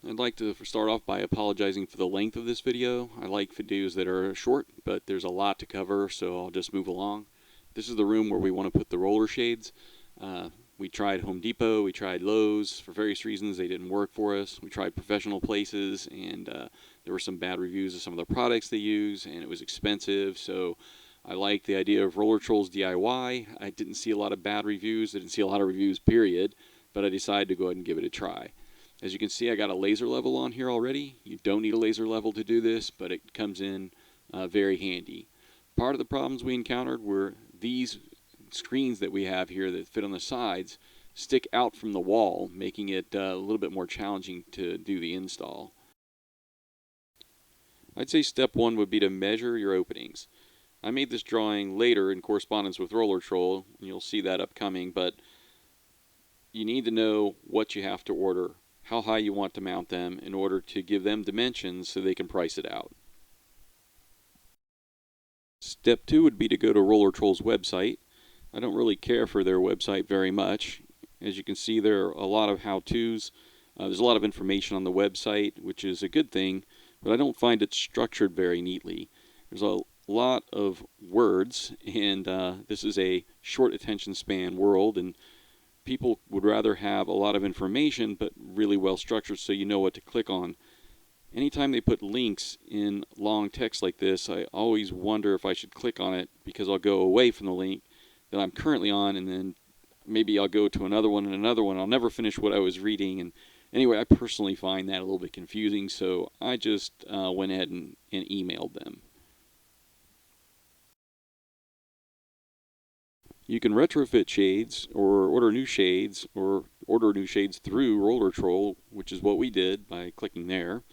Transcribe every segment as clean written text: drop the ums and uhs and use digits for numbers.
I'd like to start off by apologizing for the length of this video. I like videos that are short, but there's a lot to cover, so I'll just move along. This is the room where we want to put the roller shades. We tried Home Depot, we tried Lowe's. For various reasons, they didn't work for us. We tried professional places, and there were some bad reviews of some of the products they use, and it was expensive. So I like the idea of Rollertrol's DIY. I didn't see a lot of bad reviews. I didn't see a lot of reviews, period. But I decided to go ahead and give it a try. As you can see, I got a laser level on here already. You don't need a laser level to do this, but it comes in very handy. Part of the problems we encountered were these screens that we have here that fit on the sides stick out from the wall, making it a little bit more challenging to do the install. I'd say step one would be to measure your openings. I made this drawing later in correspondence with Rollertrol, and you'll see that upcoming, but you need to know what you have to order, how high you want to mount them in order to give them dimensions so they can price it out. Step two would be to go to Rollertrol's website. I don't really care for their website very much. As you can see, there are a lot of how-tos. There's a lot of information on the website, which is a good thing, but I don't find it structured very neatly. There's a lot of words, and this is a short attention span world, and people would rather have a lot of information but really well structured so you know what to click on. Anytime they put links in long text like this, I always wonder if I should click on it because I'll go away from the link that I'm currently on, and then maybe I'll go to another one and another one. I'll never finish what I was reading. And anyway, I personally find that a little bit confusing, so I just went ahead and emailed them. You can retrofit shades or order new shades through Rollertrol, which is what we did by clicking there.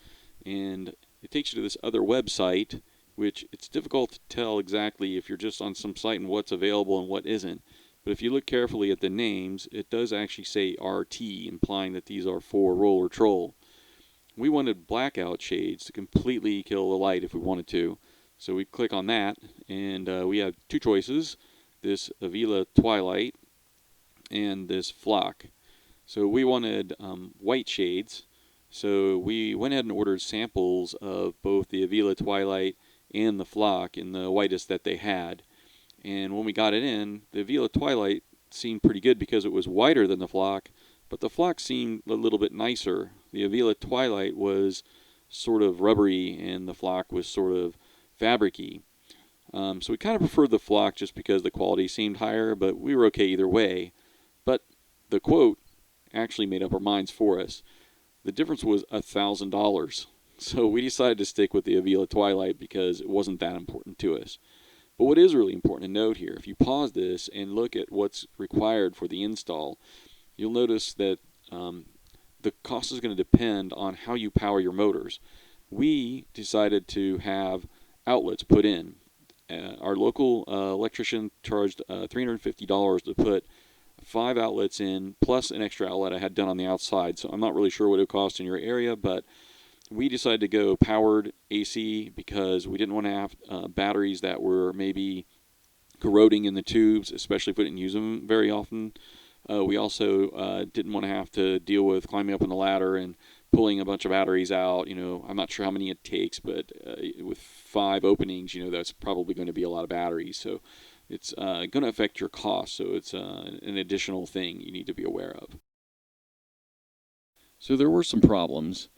And it takes you to this other website, which it's difficult to tell exactly if you're just on some site and what's available and what isn't. But if you look carefully at the names, it does actually say RT, implying that these are for Rollertrol. We wanted blackout shades to completely kill the light if we wanted to. So we click on that, and we have two choices, this Avila Twilight and this Flock. So we wanted white shades. So we went ahead and ordered samples of both the Avila Twilight and the Flock in the whitest that they had. And when we got it in, the Avila Twilight seemed pretty good because it was whiter than the Flock, but the Flock seemed a little bit nicer. The Avila Twilight was sort of rubbery and the Flock was sort of fabricy. So we kind of preferred the Flock just because the quality seemed higher, but we were okay either way. But the quote actually made up our minds for us. The difference was $1,000. So we decided to stick with the Avila Twilight because it wasn't that important to us. But what is really important to note here, if you pause this and look at what's required for the install, you'll notice that the cost is going to depend on how you power your motors. We decided to have outlets put in. Our local electrician charged $350 to put 5 outlets in, plus an extra outlet I had done on the outside. So I'm not really sure what it would cost in your area, but we decided to go powered AC because we didn't want to have batteries that were maybe corroding in the tubes, especially if we didn't use them very often. We also didn't want to have to deal with climbing up on the ladder and pulling a bunch of batteries out. I'm not sure how many it takes, but with 5 openings, that's probably going to be a lot of batteries. So it's going to affect your cost. So it's an additional thing you need to be aware of. So there were some problems.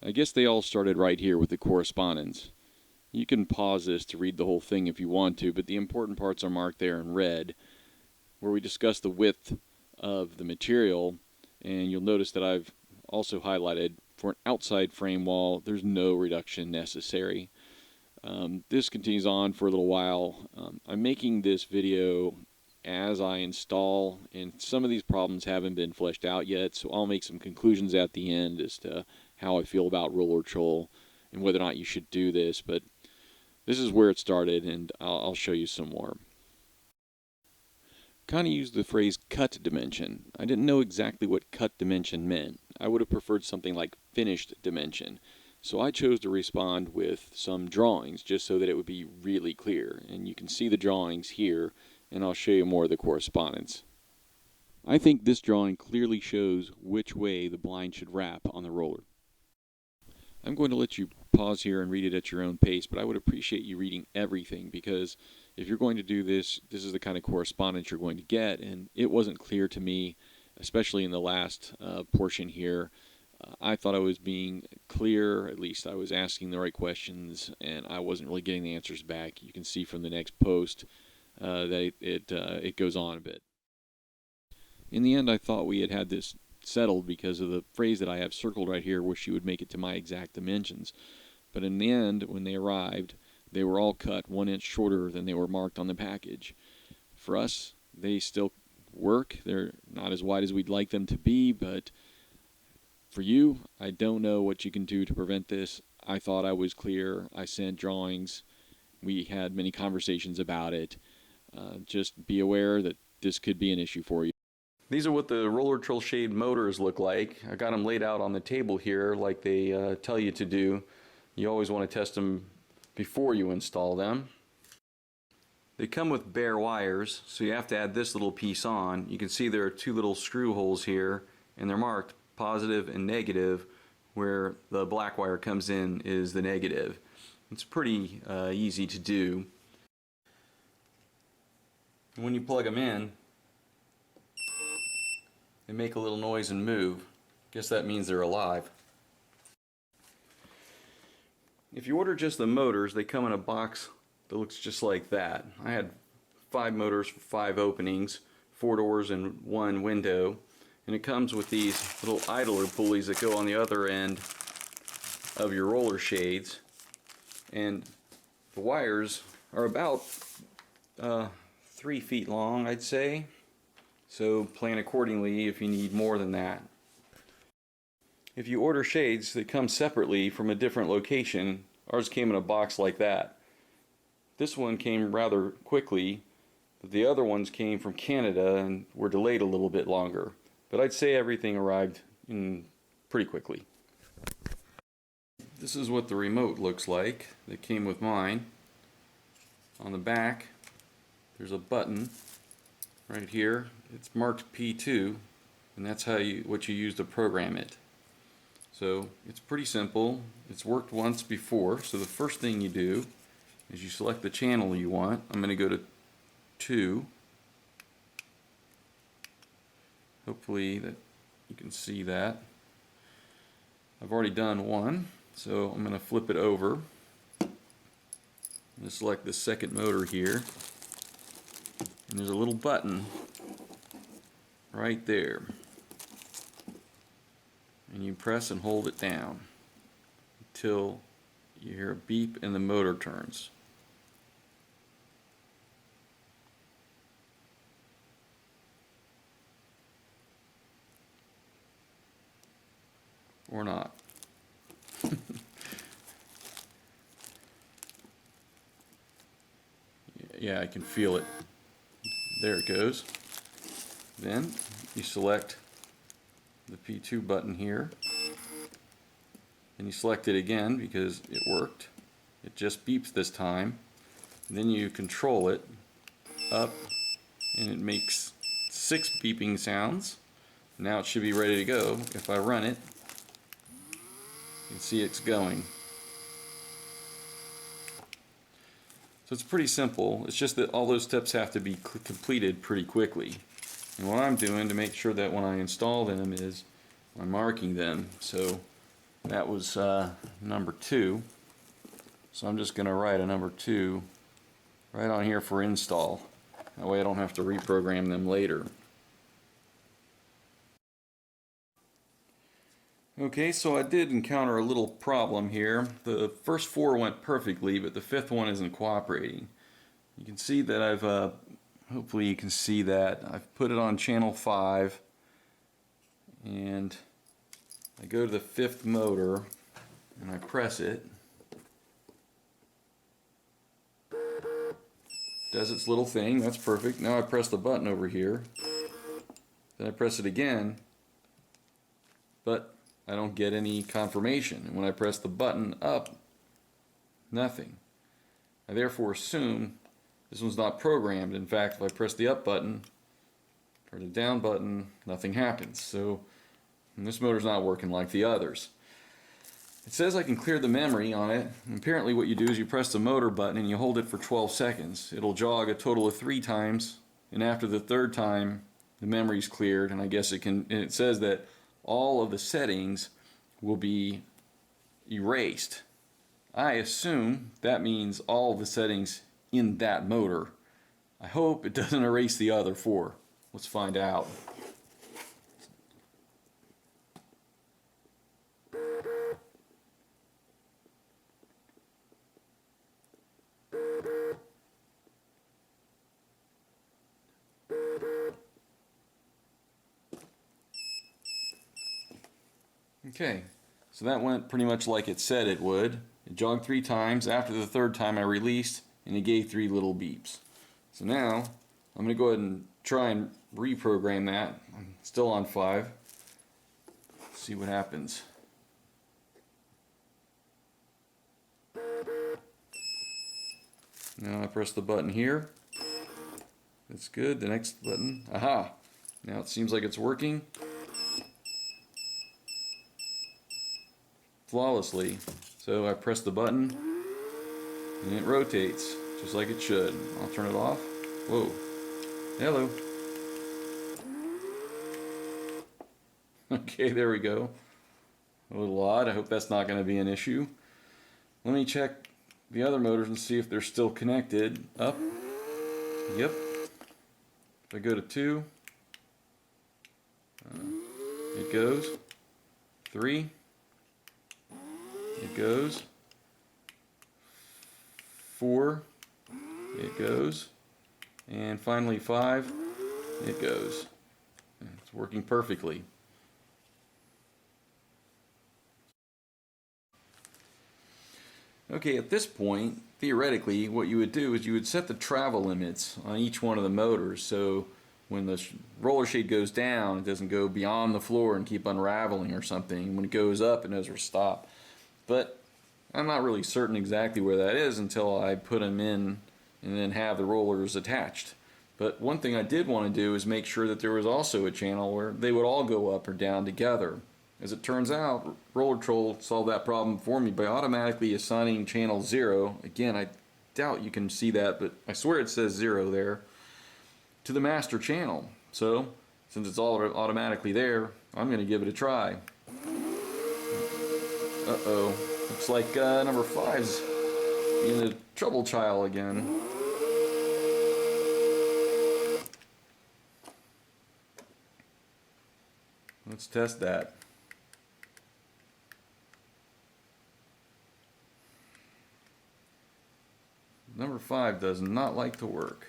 I guess they all started right here with the correspondence. You can pause this to read the whole thing if you want to, but the important parts are marked there in red, where we discuss the width of the material, and you'll notice that I've also highlighted for an outside frame wall, there's no reduction necessary. This continues on for a little while. I'm making this video as I install, and some of these problems haven't been fleshed out yet, so I'll make some conclusions at the end as to how I feel about Rollertrol and whether or not you should do this, but this is where it started, and I'll show you some more. Kind of used the phrase cut dimension. I didn't know exactly what cut dimension meant. I would have preferred something like finished dimension. So I chose to respond with some drawings just so that it would be really clear. And you can see the drawings here, and I'll show you more of the correspondence. I think this drawing clearly shows which way the blind should wrap on the roller. I'm going to let you pause here and read it at your own pace, but I would appreciate you reading everything, because if you're going to do this, this is the kind of correspondence you're going to get, and it wasn't clear to me, especially in the last portion here. I thought I was being clear, at least I was asking the right questions, and I wasn't really getting the answers back. You can see from the next post that it goes on a bit. In the end, I thought we had this settled because of the phrase that I have circled right here, where she would make it to my exact dimensions. But in the end, when they arrived, they were all cut 1 inch shorter than they were marked on the package. For us, they still work. They're not as wide as we'd like them to be, but for you, I don't know what you can do to prevent this. I thought I was clear. I sent drawings. We had many conversations about it. Just be aware that this could be an issue for you. These are what the Rollertrol shade motors look like. I got them laid out on the table here like they tell you to do. You always want to test them before you install them. They come with bare wires, so you have to add this little piece on. You can see there are 2 little screw holes here, and they're marked positive and negative. Where the black wire comes in is the negative. It's pretty easy to do. When you plug them in, they make a little noise and move. Guess that means they're alive. If you order just the motors, they come in a box that looks just like that. I had 5 motors for 5 openings, 4 doors and 1 window, and it comes with these little idler pulleys that go on the other end of your roller shades, and the wires are about 3 feet long, I'd say. So plan accordingly if you need more than that. If you order shades that come separately from a different location, ours came in a box like that. This one came rather quickly, but the other ones came from Canada and were delayed a little bit longer. But I'd say everything arrived in pretty quickly. This is what the remote looks like that came with mine. On the back, there's a button right here. It's marked P2, and that's what you use to program it. So it's pretty simple. It's worked once before. So the first thing you do is you select the channel you want. I'm going to go to 2. Hopefully that you can see that. I've already done 1, so I'm going to flip it over. I'm going to select the second motor here, and there's a little button right there, and you press and hold it down until you hear a beep and the motor turns. Or not. Yeah, I can feel it. There it goes. Then you select the P2 button here, and you select it again because it worked. It just beeps this time. And then you control it up, and it makes 6 beeping sounds. Now it should be ready to go. If I run it, you can see it's going. So it's pretty simple. It's just that all those steps have to be completed pretty quickly. And what I'm doing to make sure that when I install them is I'm marking them. So that was number 2. So I'm just going to write a number 2 right on here for install. That way I don't have to reprogram them later. Okay, so I did encounter a little problem here. The first 4 went perfectly, but the 5th one isn't cooperating. You can see that I've, hopefully you can see that, I've put it on channel 5, and I go to the 5th motor, and I press it. Does its little thing, that's perfect. Now I press the button over here, then I press it again, but I don't get any confirmation. And when I press the button up, nothing. I therefore assume this one's not programmed. In fact, if I press the up button or the down button, nothing happens. So this motor's not working like the others. It says I can clear the memory on it. And apparently what you do is you press the motor button and you hold it for 12 seconds. It'll jog a total of 3 times, and after the 3rd time the memory's cleared, and I guess it can, and it says that all of the settings will be erased. I assume that means all of the settings in that motor. I hope it doesn't erase the other 4. Let's find out. Okay, so that went pretty much like it said it would. It jogged 3 times. After the 3rd time I released, and it gave 3 little beeps. So now I'm going to go ahead and try and reprogram that. I'm still on 5. See what happens. Now I press the button here. That's good. The next button. Aha! Now it seems like it's working flawlessly. So I press the button and it rotates just like it should. I'll turn it off. Whoa. Hello. Okay, there we go. A little odd. I hope that's not going to be an issue. Let me check the other motors and see if they're still connected. Up. Yep. If I go to 2, it goes. 3, it goes. 4, it goes. And finally 5, it goes. It's working perfectly. Okay, at this point, theoretically, what you would do is you would set the travel limits on each one of the motors, so when the roller shade goes down, it doesn't go beyond the floor and keep unraveling or something. When it goes up, it knows where to stop. But I'm not really certain exactly where that is until I put them in and then have the rollers attached. But one thing I did want to do is make sure that there was also a channel where they would all go up or down together. As it turns out, Rollertrol solved that problem for me by automatically assigning channel 0. Again, I doubt you can see that, but I swear it says 0 there, to the master channel. So, since it's all automatically there, I'm going to give it a try. Uh-oh. Looks like number 5's being a trouble child again. Let's test that. Number 5 does not like to work.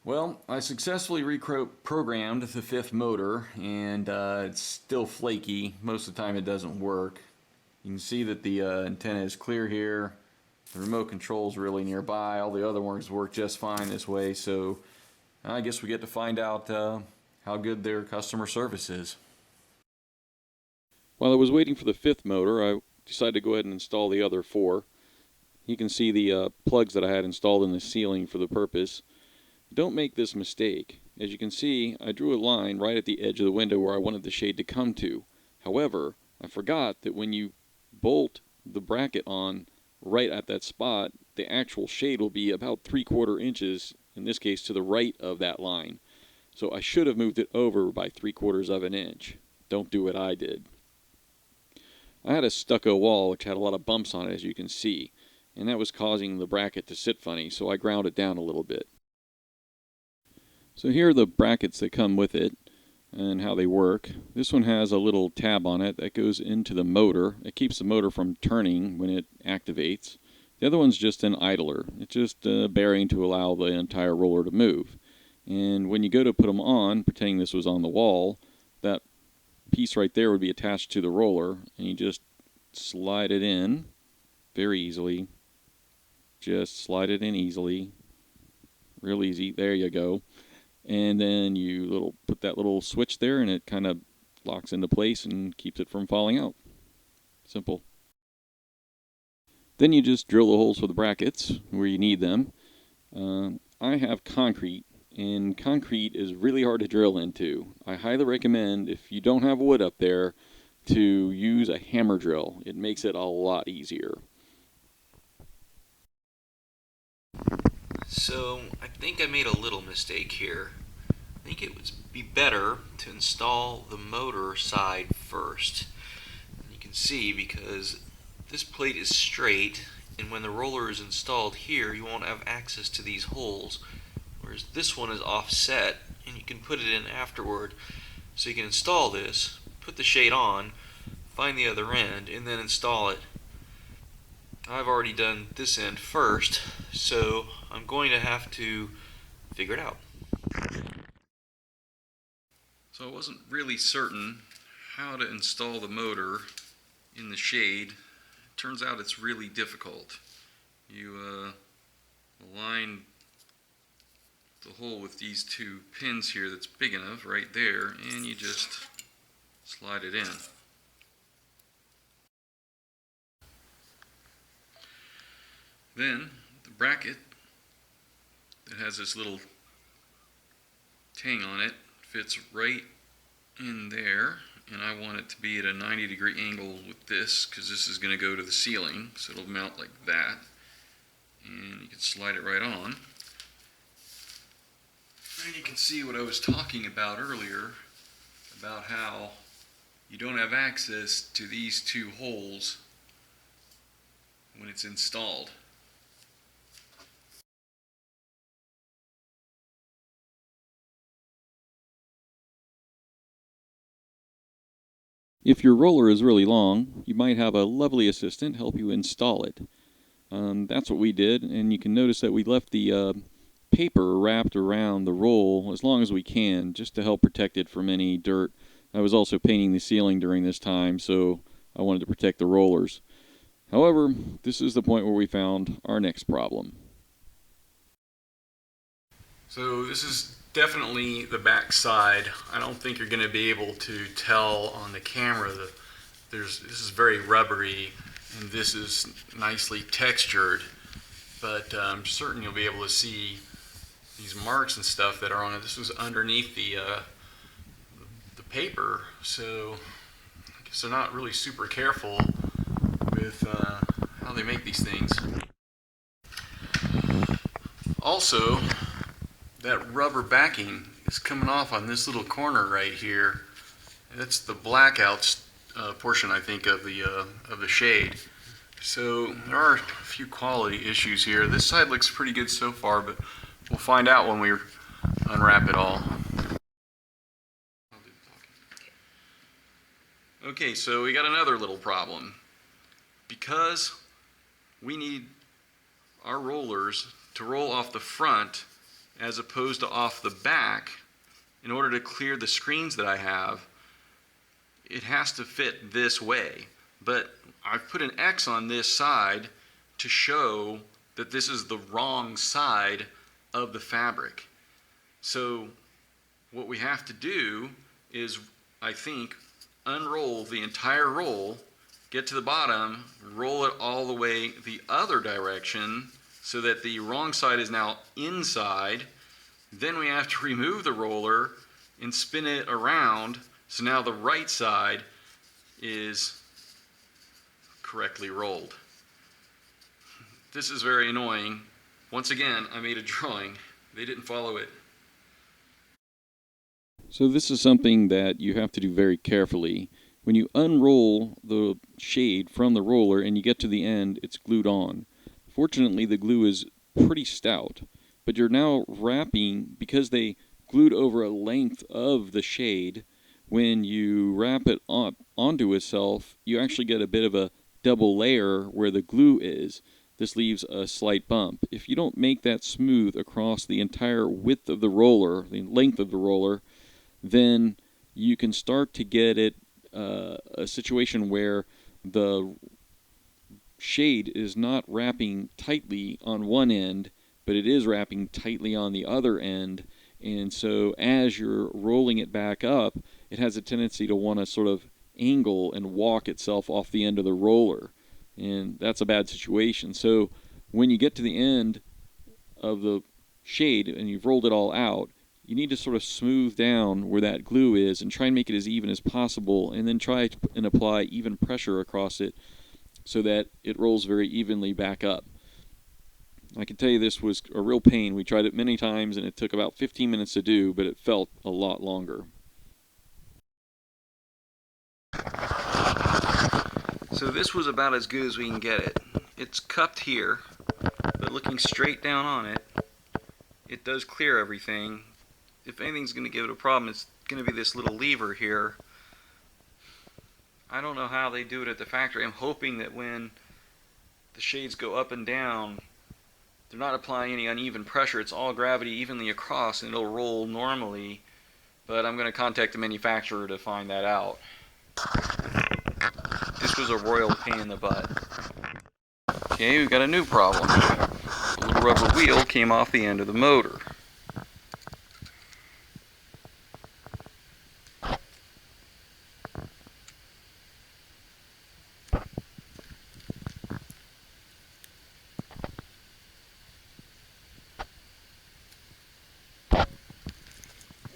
Well, I successfully reprogrammed the 5th motor, and it's still flaky. Most of the time it doesn't work. You can see that the antenna is clear here. The remote control is really nearby. All the other ones work just fine this way, so I guess we get to find out how good their customer service is. While I was waiting for the 5th motor, I decided to go ahead and install the other 4. You can see the plugs that I had installed in the ceiling for the purpose. Don't make this mistake. As you can see, I drew a line right at the edge of the window where I wanted the shade to come to. However, I forgot that when you bolt the bracket on right at that spot, the actual shade will be about 3/4 inches, in this case to the right of that line. So I should have moved it over by 3/4 of an inch. Don't do what I did. I had a stucco wall which had a lot of bumps on it, as you can see, and that was causing the bracket to sit funny, so I ground it down a little bit. So here are the brackets that come with it and how they work. This one has a little tab on it that goes into the motor. It keeps the motor from turning when it activates. The other one's just an idler. It's just a bearing to allow the entire roller to move. And when you go to put them on, pretending this was on the wall, that piece right there would be attached to the roller, and you just slide it in very easily. Just slide it in easily. Real easy. There you go. And then you put that little switch there, and it kind of locks into place and keeps it from falling out. Simple. Then you just drill the holes for the brackets where you need them. I have concrete and concrete is really hard to drill into. I highly recommend, if you don't have wood up there, to use a hammer drill. It makes it a lot easier. So I think I made a little mistake here. I think it would be better to install the motor side first. You can see because this plate is straight, and when the roller is installed here, you won't have access to these holes, whereas this one is offset and you can put it in afterward. So you can install this, put the shade on, find the other end, and then install it. I've already done this end first, so I'm going to have to figure it out. So I wasn't really certain how to install the motor in the shade. It turns out it's really difficult. You align the hole with these two pins here that's big enough right there, and you just slide it in. Then the bracket that has this little tang on it fits right in there, and I want it to be at a 90-degree angle with this because this is going to go to the ceiling, so it'll mount like that, and you can slide it right on. And you can see what I was talking about earlier about how you don't have access to these two holes when it's installed. If your roller is really long, you might have a lovely assistant help you install it. That's what we did, and you can notice that we left the paper wrapped around the roll as long as we can, just to help protect it from any dirt. I was also painting the ceiling during this time, so I wanted to protect the rollers. However, this is the point where we found our next problem. So this is definitely the back side. I don't think you're going to be able to tell on the camera that this is very rubbery and this is nicely textured, but I'm certain you'll be able to see these marks and stuff that are on it. This was underneath the paper, so I guess they're not really super careful with how they make these things. Also, that rubber backing is coming off on this little corner right here. That's the blackout portion, I think, of the shade. So there are a few quality issues here. This side looks pretty good so far, but we'll find out when we unwrap it all. Okay, so we got another little problem. Because we need our rollers to roll off the front as opposed to off the back, in order to clear the screens that I have, it has to fit this way. But I've put an X on this side to show that this is the wrong side of the fabric. So what we have to do is, I think, unroll the entire roll, get to the bottom, roll it all the way the other direction so that the wrong side is now inside. Then we have to remove the roller and spin it around so now the right side is correctly rolled. This is very annoying. Once again, I made a drawing. They didn't follow it. So this is something that you have to do very carefully. When you unroll the shade from the roller and you get to the end, it's glued on. Fortunately, the glue is pretty stout, but you're now wrapping, because they glued over a length of the shade, when you wrap it onto itself, you actually get a bit of a double layer where the glue is. This leaves a slight bump. If you don't make that smooth across the entire width of the roller, the length of the roller, then you can start to get it a situation where the shade is not wrapping tightly on one end, but it is wrapping tightly on the other end. And so as you're rolling it back up, it has a tendency to want to sort of angle and walk itself off the end of the roller. And that's a bad situation. So when you get to the end of the shade and you've rolled it all out, you need to sort of smooth down where that glue is and try and make it as even as possible, and then try and apply even pressure across it so that it rolls very evenly back up. I can tell you this was a real pain. We tried it many times and it took about 15 minutes to do, but it felt a lot longer. So this was about as good as we can get it. It's cupped here, but looking straight down on it, it does clear everything. If anything's going to give it a problem, it's going to be this little lever here. I don't know how they do it at the factory. I'm hoping that when the shades go up and down, they're not applying any uneven pressure. It's all gravity evenly across and it'll roll normally. But I'm going to contact the manufacturer to find that out. This was a royal pain in the butt. Okay, we've got a new problem. The little rubber wheel came off the end of the motor.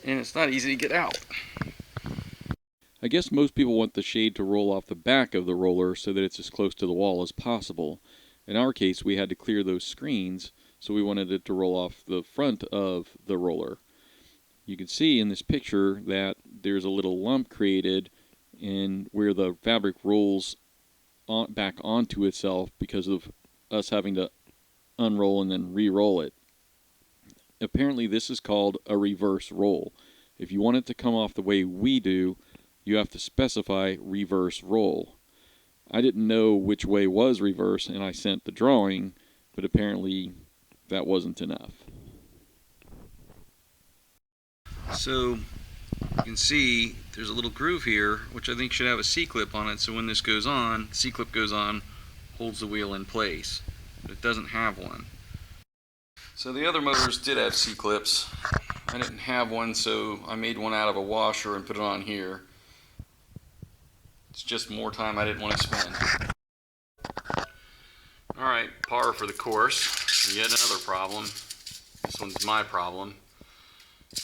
And it's not easy to get out. I guess most people want the shade to roll off the back of the roller so that it's as close to the wall as possible. In our case, we had to clear those screens, so we wanted it to roll off the front of the roller. You can see in this picture that there's a little lump created in where the fabric rolls back onto itself because of us having to unroll and then re-roll it. Apparently this is called a reverse roll. If you want it to come off the way we do, you have to specify reverse roll. I didn't know which way was reverse and I sent the drawing, but apparently that wasn't enough. So you can see there's a little groove here, which I think should have a C-clip on it, so when this goes on, C-clip goes on, holds the wheel in place, but it doesn't have one. So the other motors did have C-clips. I didn't have one, so I made one out of a washer and put it on here. It's just more time I didn't want to spend. Alright, par for the course. Yet another problem. This one's my problem.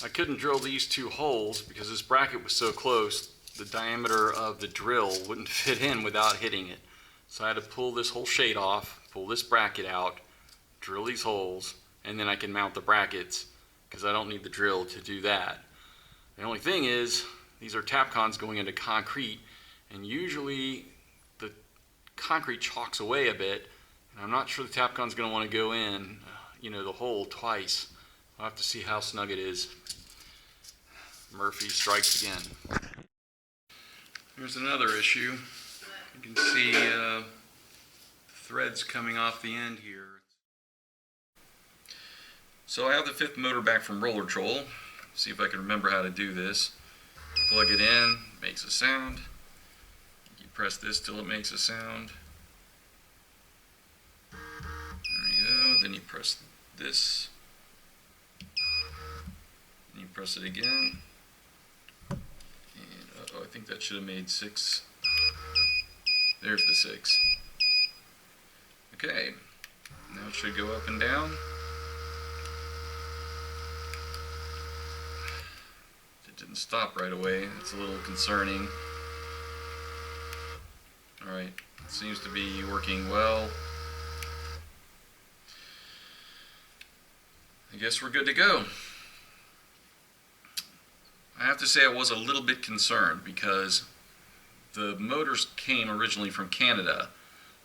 I couldn't drill these two holes because this bracket was so close, the diameter of the drill wouldn't fit in without hitting it. So I had to pull this whole shade off, pull this bracket out, drill these holes, and then I can mount the brackets because I don't need the drill to do that. The only thing is, these are Tapcons going into concrete, and usually the concrete chalks away a bit, and I'm not sure the Tapcon's going to want to go in, the hole twice. I'll have to see how snug it is. Murphy strikes again. Here's another issue. You can see threads coming off the end here. So I have the fifth motor back from Rollertrol. See if I can remember how to do this. Plug it in, makes a sound. You press this till it makes a sound. There you go. Then you press this. And you press it again. And I think that should have made 6. There's the 6. Okay. Now it should go up and down. It didn't stop right away. It's a little concerning. Alright. It seems to be working well. I guess we're good to go. I have to say I was a little bit concerned because the motors came originally from Canada.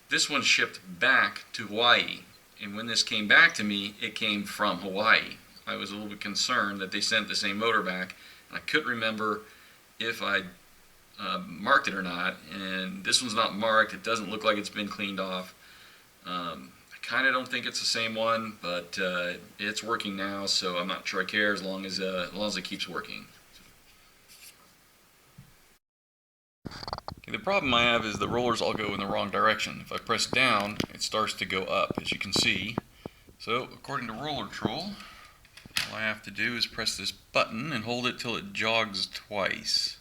This one shipped back to Hawaii, and when this came back to me, it came from Hawaii. I was a little bit concerned that they sent the same motor back, and I couldn't remember if I marked it or not, and this one's not marked. It doesn't look like it's been cleaned off. I kind of don't think it's the same one, but it's working now, so I'm not sure I care as long as it keeps working. Okay, the problem I have is the rollers all go in the wrong direction. If I press down, it starts to go up, as you can see. So, according to Rollertrol, all I have to do is press this button and hold it till it jogs twice.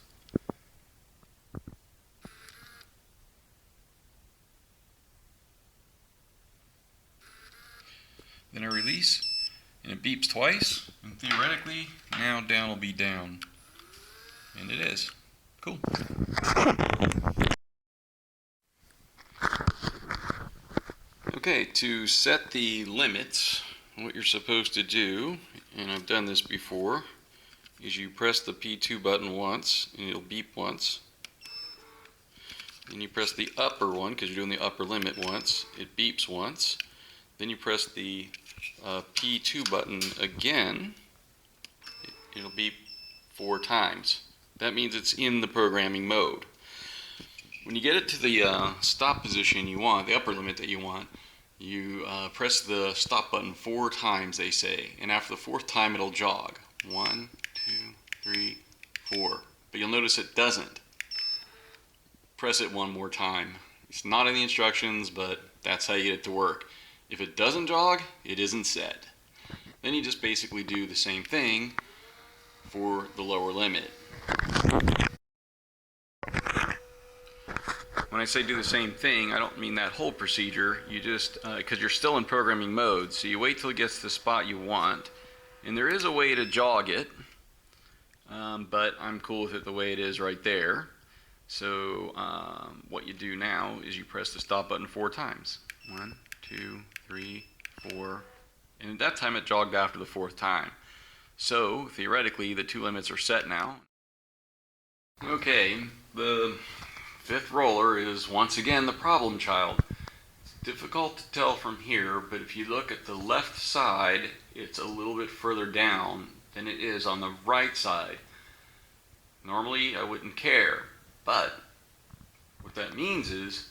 Then I release, And it beeps twice, and theoretically, now down will be down. And it is. Cool. Okay, to set the limits, what you're supposed to do, and I've done this before, is you press the P2 button once, and it'll beep once. Then you press the upper one, because you're doing the upper limit once, it beeps once. Then you press the P2 button again, it'll beep 4 times. That means it's in the programming mode. When you get it to the stop position you want, the upper limit that you want, you press the stop button 4 times, they say, and after the 4th time it'll jog. 1, 2, 3, 4. But you'll notice it doesn't. Press it one more time. It's not in the instructions, but that's how you get it to work. If it doesn't jog, it isn't set. Then you just basically do the same thing for the lower limit. When I say do the same thing, I don't mean that whole procedure. You just, because you're still in programming mode, so you wait till it gets to the spot you want. And there is a way to jog it, but I'm cool with it the way it is right there. So what you do now is you press the stop button 4 times. 1, 2, 3, 4, and at that time it jogged after the 4th time. So theoretically the 2 limits are set now. Okay, the 5th roller is once again the problem child. It's difficult to tell from here, but if you look at the left side, it's a little bit further down than it is on the right side. Normally I wouldn't care, but what that means is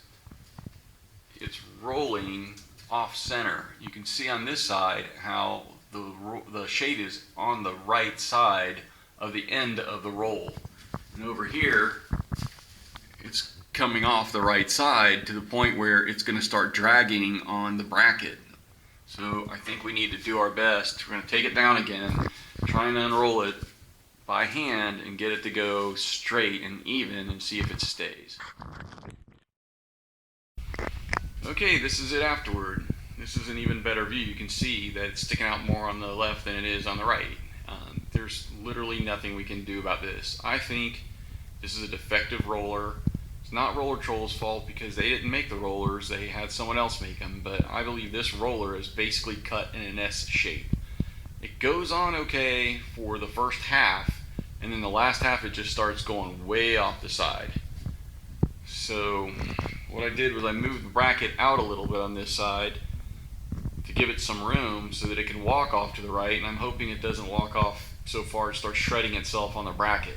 it's rolling off center. You can see on this side how the shade is on the right side of the end of the roll. And over here, it's coming off the right side to the point where it's going to start dragging on the bracket. So I think we need to do our best. We're going to take it down again, try and unroll it by hand and get it to go straight and even and see if it stays. Okay, this is it afterward. This is an even better view. You can see that it's sticking out more on the left than it is on the right. There's literally nothing we can do about this. I think this is a defective roller. It's not Rollertrol's fault because they didn't make the rollers, they had someone else make them, but I believe this roller is basically cut in an S shape. It goes on okay for the first half, and then the last half it just starts going way off the side. So what I did was I moved the bracket out a little bit on this side to give it some room so that it can walk off to the right, and I'm hoping it doesn't walk off so far it starts shredding itself on the bracket.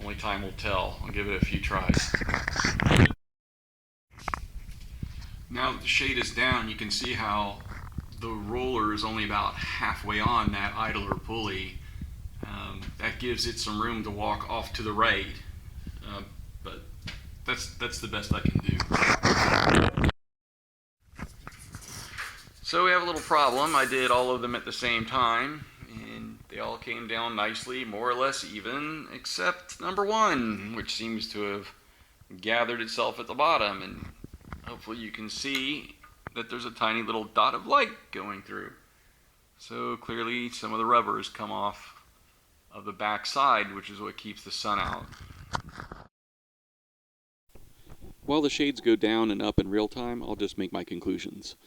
Only time will tell. I'll give it a few tries. Now that the shade is down, you can see how the roller is only about halfway on that idler pulley. That gives it some room to walk off to the right, but that's the best I can do. So we have a little problem. I did all of them at the same time, and they all came down nicely, more or less even, except number 1, which seems to have gathered itself at the bottom, and hopefully you can see that there's a tiny little dot of light going through. So clearly some of the rubber has come off of the back side, which is what keeps the sun out. While the shades go down and up in real time, I'll just make my conclusions.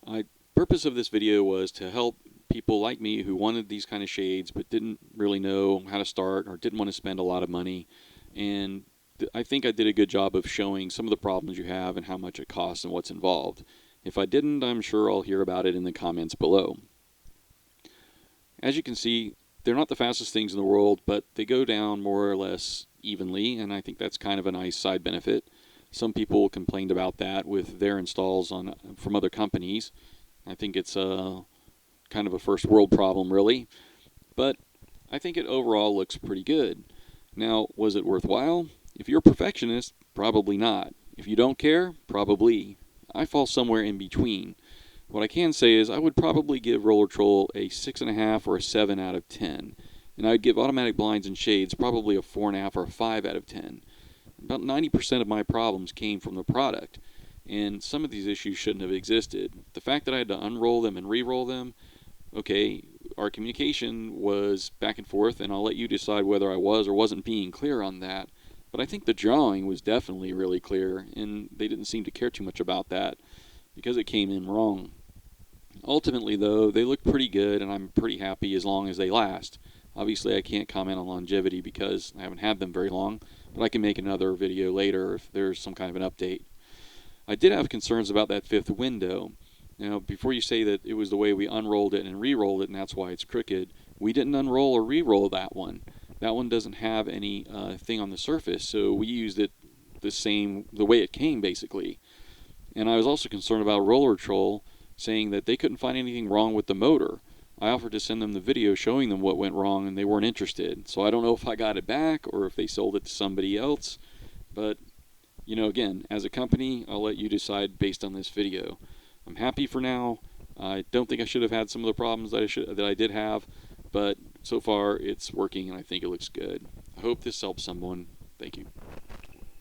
The purpose of this video was to help people like me who wanted these kind of shades but didn't really know how to start or didn't want to spend a lot of money, and I think I did a good job of showing some of the problems you have and how much it costs and what's involved. If I didn't, I'm sure I'll hear about it in the comments below. As you can see, they're not the fastest things in the world, but they go down more or less evenly, and I think that's kind of a nice side benefit. Some people complained about that with their installs from other companies. I think it's kind of a first world problem, really, but I think it overall looks pretty good. Now, was it worthwhile? If you're a perfectionist, probably not. If you don't care, probably. I fall somewhere in between. What I can say is I would probably give Rollertrol a 6.5 or a 7 out of 10. And I'd give automatic blinds and shades probably a 4.5 or a 5 out of 10. About 90% of my problems came from the product, and some of these issues shouldn't have existed. The fact that I had to unroll them and re-roll them, okay, our communication was back and forth, and I'll let you decide whether I was or wasn't being clear on that. But I think the drawing was definitely really clear, and they didn't seem to care too much about that because it came in wrong. Ultimately, though, they look pretty good, and I'm pretty happy as long as they last. Obviously, I can't comment on longevity because I haven't had them very long, but I can make another video later if there's some kind of an update. I did have concerns about that fifth window. Now, before you say that it was the way we unrolled it and re-rolled it and that's why it's crooked, we didn't unroll or re-roll that one. That one doesn't have any thing on the surface, so we used it the way it came, basically. And I was also concerned about Rollertrol saying that they couldn't find anything wrong with the motor. I offered to send them the video showing them what went wrong, and they weren't interested. So I don't know if I got it back or if they sold it to somebody else. But, you know, again, as a company, I'll let you decide based on this video. I'm happy for now. I don't think I should have had some of the problems that I did have, but so far it's working and I think it looks good. I hope this helps someone. Thank you.